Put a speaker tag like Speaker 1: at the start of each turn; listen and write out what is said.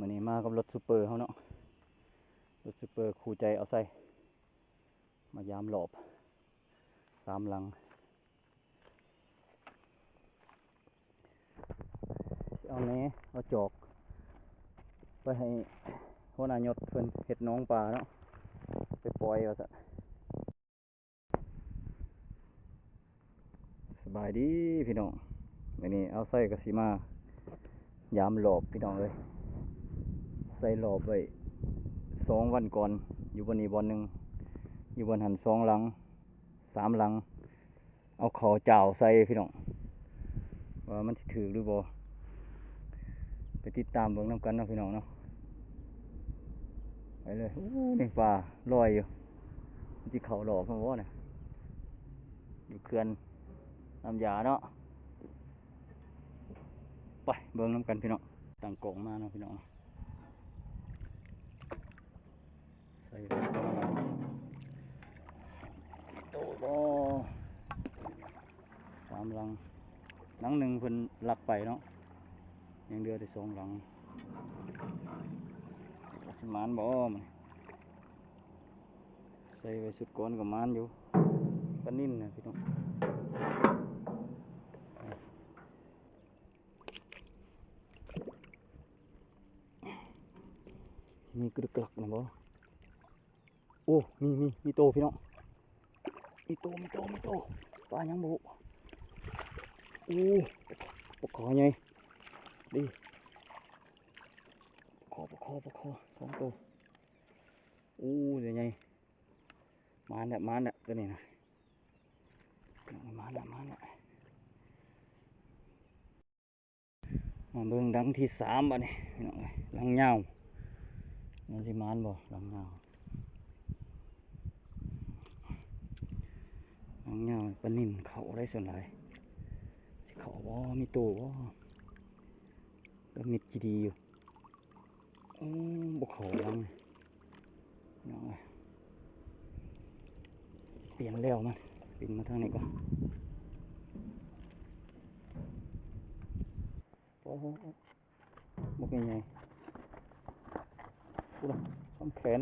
Speaker 1: มื้อนี้มากับรถซูเปอร์เขาเนาะรถซูเปอร์คู่ใจเอาใส่มายามหลอบ3 หลังเอาแหนเอาจอกไปให้หัวหน้ายศเพิ่นเฮ็ดน้องปลาเนาะไปปล่อยว่าซะสบายดีพี่น้องมื้อนี้เอาใส่กะสิมายามหลอบพี่น้องเอ้ยใส่หลอบไว้2 วันก่อนอยู่บนนี้บอนหนึ่งอยู่บนหัน2 หลัง3 หลังเอาข้าวเจ้าใส่พี่น้องว่ามันสิถือหรือบ่ไปติดตามเบิ่งนำกันเนาะพี่น้องเนาะไปเลยโอ้นี่ปลาลอยอยู่มันสิเข้าหลอบมันบ่เนี่ยอยู่เขื่อนน้ำยาเนาะไปเบิ่งนำกันพี่น้องตั้งกล่องมาเนาะพี่น้องใส่ไปโอ้โห3 หลังหลังหนึ่งเพิ่นลักไปเนาะยังเดือได้2 หลังสิมานบ่มันใส่ไว้สุดก้อนกับมานอยู่ปลานิ่นนะพี่น้องมีกระดึกกลักนะบ่โอ้มีโตพี่น้องมีโตปลายังบุโอ้ปลาคอไงดิปลาคอ2 ตัวโอ้เดี๋ยวไงมานเนี่ยตัวนี้นะมานเนี่ยมาเบิ่งดังที่3บัดนี้พี่น้องหลังยาวมันสิมานบ่หลังยาวปลานิ่นเขาได้ส่วนหลายเขาบ่มีโตบ่ก็มิดจีดีอยู่บ่เขาหลังน้องเปลี่ยนแล้วมันปินมาทางนี้ก่อนโอ้โหบ่เป็นไงกูละซ้ำแขน